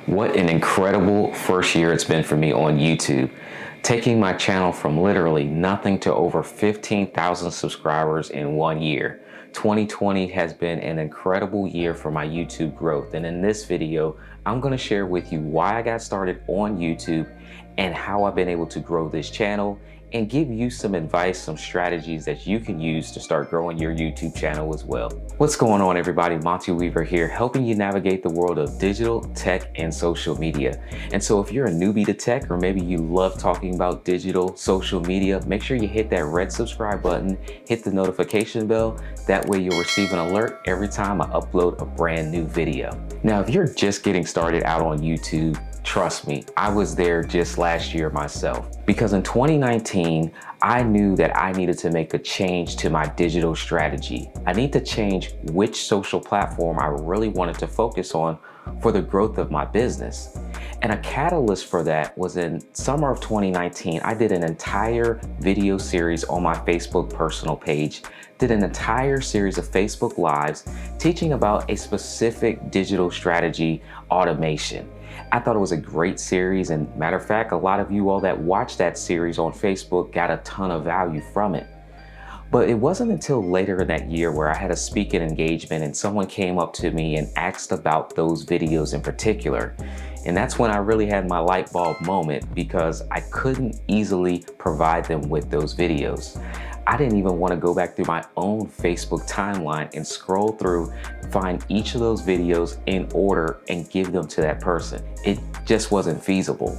What an incredible first year it's been for me on YouTube. Taking my channel from literally nothing to over 15,000 subscribers in 1 year. 2020 has been an incredible year for my YouTube growth. And in this video, I'm going to share with you why I got started on YouTube and how I've been able to grow this channel and give you some advice, some strategies that you can use to start growing your YouTube channel as well. What's going on, everybody? Monte here, helping you navigate the world of digital, tech, and social media. And so if you're a newbie to tech, or maybe you love talking about digital, social media, make sure you hit that red subscribe button, hit the notification bell. That way you'll receive an alert every time I upload a brand new video. Now, if you're just getting started out on YouTube, trust me, I was there just last year myself, because in 2019, I knew that I needed to make a change to my digital strategy. I need to change which social platform I really wanted to focus on for the growth of my business. And a catalyst for that was in summer of 2019, I did an entire video series on my Facebook personal page, did an entire series of Facebook Lives teaching about a specific digital strategy automation. I thought it was a great series, and matter of fact, a lot of you all that watched that series on Facebook got a ton of value from it. But it wasn't until later in that year where I had a speaking engagement and someone came up to me and asked about those videos in particular. And that's when I really had my light bulb moment, because I couldn't easily provide them with those videos. I didn't even want to go back through my own Facebook timeline and scroll through, find each of those videos in order and give them to that person. It just wasn't feasible.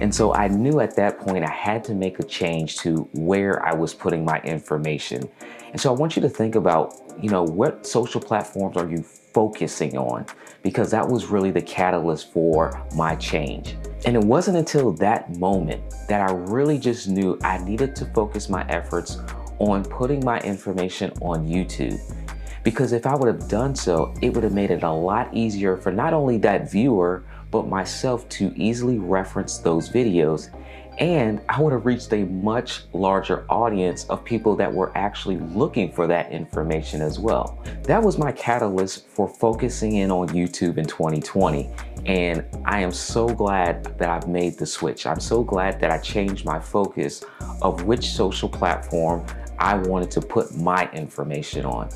And so I knew at that point I had to make a change to where I was putting my information. And so I want you to think about, what social platforms are you focusing on? Because that was really the catalyst for my change. And it wasn't until that moment that I really just knew I needed to focus my efforts on putting my information on YouTube. Because if I would have done so, it would have made it a lot easier for not only that viewer, but myself to easily reference those videos. And I would have reached a much larger audience of people that were actually looking for that information as well. That was my catalyst for focusing in on YouTube in 2020. And I am so glad that I've made the switch. I'm so glad that I changed my focus of which social platform I wanted to put my information on.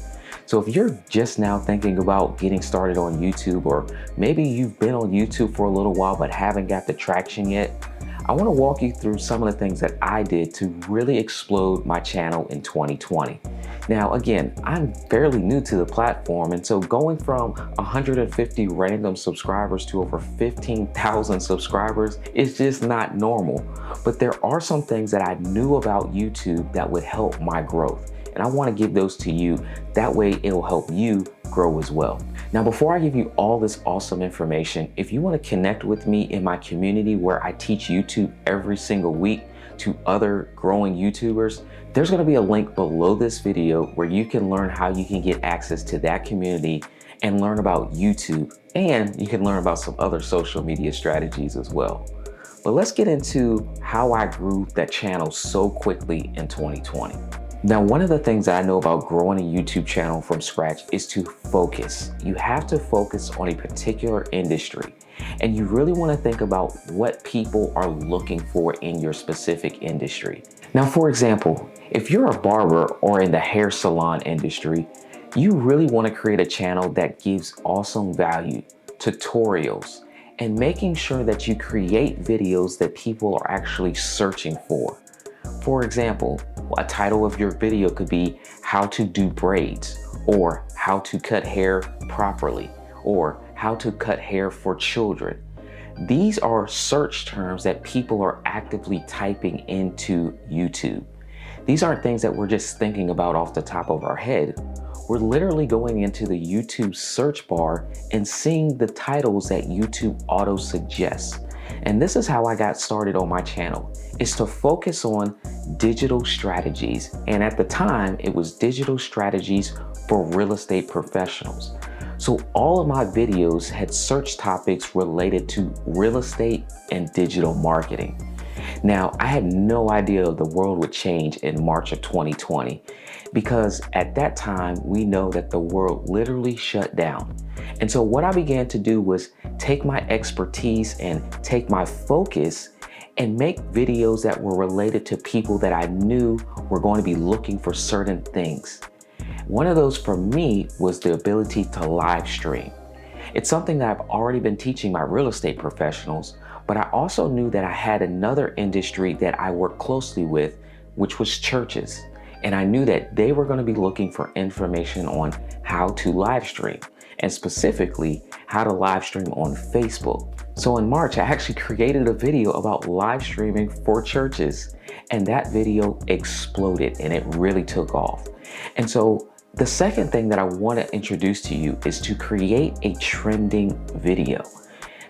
So if you're just now thinking about getting started on YouTube, or maybe you've been on YouTube for a little while but haven't got the traction yet, I want to walk you through some of the things that I did to really explode my channel in 2020. Now, again, I'm fairly new to the platform, and so going from 150 random subscribers to over 15,000 subscribers is just not normal. But there are some things that I knew about YouTube that would help my growth, and I want to give those to you. That way it'll help you grow as well. Now, before I give you all this awesome information, if you want to connect with me in my community where I teach YouTube every single week to other growing YouTubers, there's going to be a link below this video where you can learn how you can get access to that community and learn about YouTube, and you can learn about some other social media strategies as well. But let's get into how I grew that channel so quickly in 2020. Now, one of the things that I know about growing a YouTube channel from scratch is to focus. You have to focus on a particular industry, and you really want to think about what people are looking for in your specific industry. Now, for example, if you're a barber or in the hair salon industry, you really want to create a channel that gives awesome value, tutorials, and making sure that you create videos that people are actually searching for. For example, a title of your video could be how to do braids, or how to cut hair properly, or how to cut hair for children. These are search terms that people are actively typing into YouTube. These aren't things that we're just thinking about off the top of our head. We're literally going into the YouTube search bar and seeing the titles that YouTube auto suggests. And this is how I got started on my channel, is to focus on digital strategies. And at the time, it was digital strategies for real estate professionals. So all of my videos had search topics related to real estate and digital marketing. Now, I had no idea the world would change in March of 2020 because at that time, we know that the world literally shut down. And so what I began to do was take my expertise and take my focus and make videos that were related to people that I knew were going to be looking for certain things. One of those for me was the ability to live stream. It's something that I've already been teaching my real estate professionals, but I also knew that I had another industry that I work closely with, which was churches. And I knew that they were going to be looking for information on how to live stream, and specifically how to live stream on Facebook. So in March, I actually created a video about live streaming for churches, and that video exploded and it really took off. And so the second thing that I want to introduce to you is to create a trending video,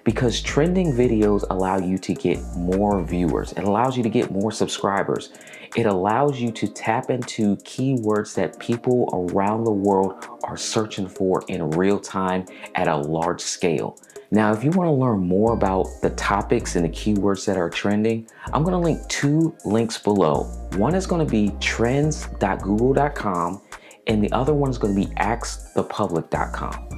because trending videos allow you to get more viewers. It allows you to get more subscribers. It allows you to tap into keywords that people around the world are searching for in real time at a large scale. Now, if you want to learn more about the topics and the keywords that are trending, I'm going to link 2 links below. One is going to be trends.google.com and the other one is going to be askthepublic.com.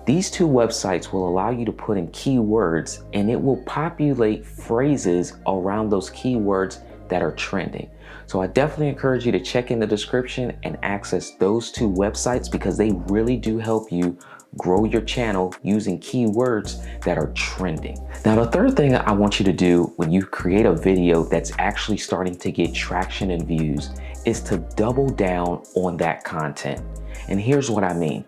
These 2 websites will allow you to put in keywords and it will populate phrases around those keywords that are trending. So I definitely encourage you to check in the description and access those 2 websites because they really do help you grow your channel using keywords that are trending. Now, the third thing I want you to do when you create a video that's actually starting to get traction and views is to double down on that content. And here's what I mean.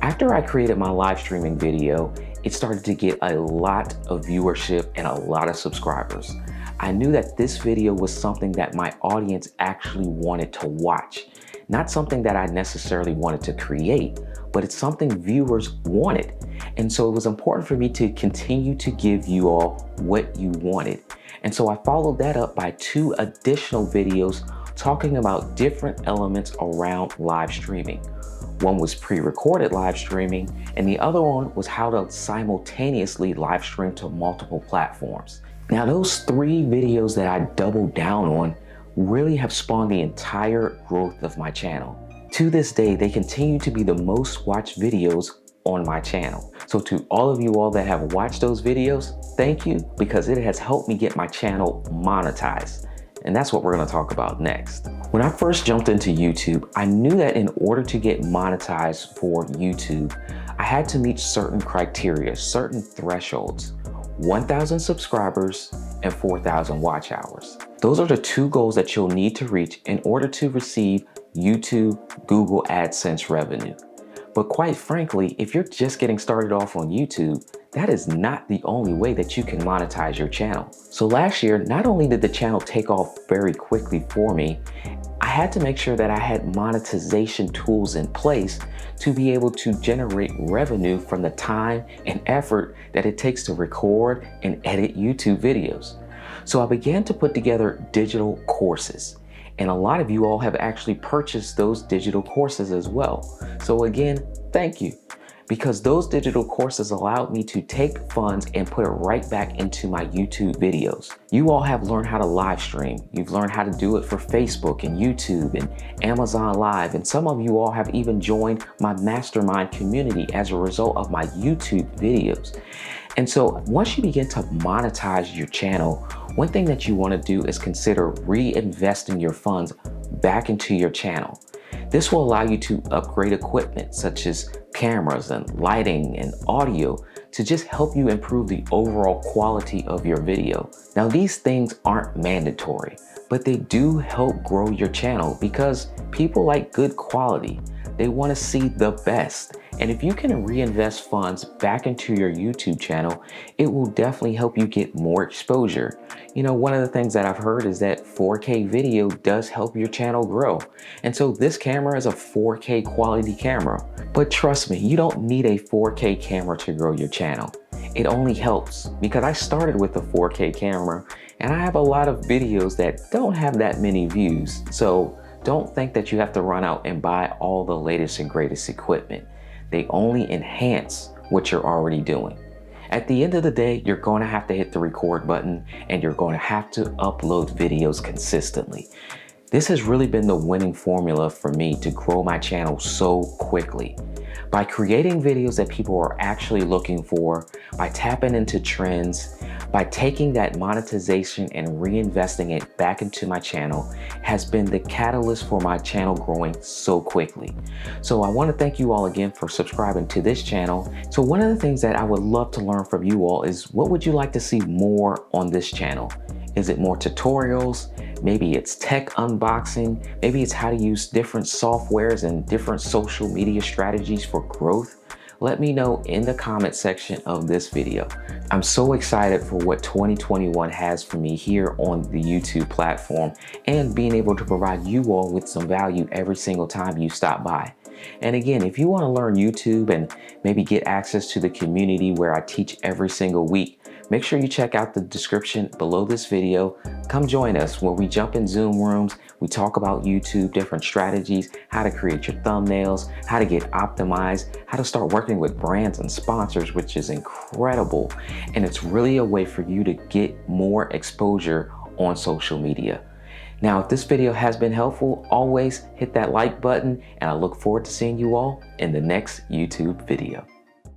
After I created my live streaming video, it started to get a lot of viewership and a lot of subscribers. I knew that this video was something that my audience actually wanted to watch, not something that I necessarily wanted to create, but it's something viewers wanted. And so it was important for me to continue to give you all what you wanted. And so I followed that up by 2 additional videos talking about different elements around live streaming. One was pre-recorded live streaming, and the other one was how to simultaneously live stream to multiple platforms. Now, those 3 videos that I doubled down on really have spawned the entire growth of my channel. To this day, they continue to be the most watched videos on my channel. So to all of you all that have watched those videos, thank you, because it has helped me get my channel monetized. And that's what we're going to talk about next. When I first jumped into YouTube, I knew that in order to get monetized for YouTube, I had to meet certain criteria, certain thresholds: 1,000 subscribers and 4,000 watch hours. Those are the 2 goals that you'll need to reach in order to receive YouTube Google AdSense revenue. But quite frankly, if you're just getting started off on YouTube, that is not the only way that you can monetize your channel. So last year, not only did the channel take off very quickly for me, I had to make sure that I had monetization tools in place to be able to generate revenue from the time and effort that it takes to record and edit YouTube videos. So I began to put together digital courses. And a lot of you all have actually purchased those digital courses as well. So again, thank you, because those digital courses allowed me to take funds and put it right back into my YouTube videos. You all have learned how to live stream. You've learned how to do it for Facebook and YouTube and Amazon Live. And some of you all have even joined my Mastermind community as a result of my YouTube videos. And so once you begin to monetize your channel, one thing that you want to do is consider reinvesting your funds back into your channel. This will allow you to upgrade equipment such as cameras and lighting and audio to just help you improve the overall quality of your video. Now, these things aren't mandatory, but they do help grow your channel because people like good quality. They want to see the best. And if you can reinvest funds back into your YouTube channel, it will definitely help you get more exposure. You know, one of the things that I've heard is that 4K video does help your channel grow. And so this camera is a 4K quality camera. But trust me, you don't need a 4K camera to grow your channel. It only helps because I started with a 4K camera and I have a lot of videos that don't have that many views. So don't think that you have to run out and buy all the latest and greatest equipment. They only enhance what you're already doing. At the end of the day, you're going to have to hit the record button and you're going to have to upload videos consistently. This has really been the winning formula for me to grow my channel so quickly. By creating videos that people are actually looking for, by tapping into trends, by taking that monetization and reinvesting it back into my channel has been the catalyst for my channel growing so quickly. So I want to thank you all again for subscribing to this channel. So one of the things that I would love to learn from you all is, what would you like to see more on this channel? Is it more tutorials? Maybe it's tech unboxing. Maybe it's how to use different softwares and different social media strategies for growth. Let me know in the comment section of this video. I'm so excited for what 2021 has for me here on the YouTube platform and being able to provide you all with some value every single time you stop by. And again, if you want to learn YouTube and maybe get access to the community where I teach every single week, make sure you check out the description below this video. Come join us where we jump in Zoom rooms. We talk about YouTube, different strategies, how to create your thumbnails, how to get optimized, how to start working with brands and sponsors, which is incredible. And it's really a way for you to get more exposure on social media. Now, if this video has been helpful, always hit that like button, and I look forward to seeing you all in the next YouTube video.